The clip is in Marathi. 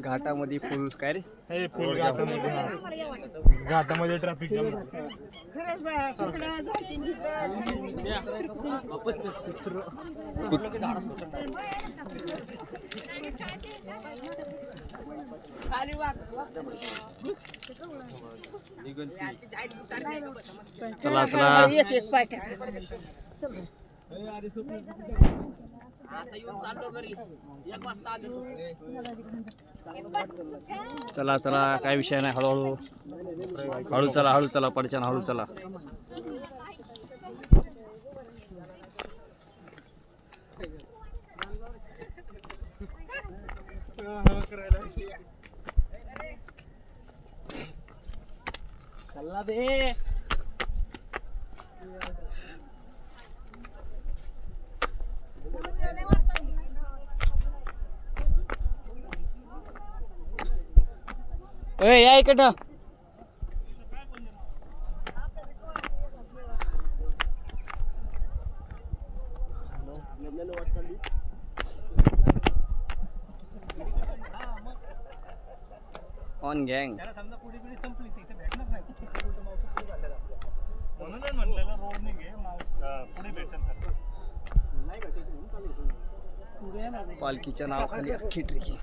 घाटामध्ये फुल काय रे हे फुल घाटामध्ये ट्रॅफिक जाम. चला चला चला चला काय विषय नाही. हळूहळू हळू चला पडच्यान हळू चला. चला दे या इकडं. ऑन गँग म्हणून म्हटलेलं रोड नाही घे पुढे भेटेल. पालखीच्या नावाखाली अख्खी ट्रेकिंग.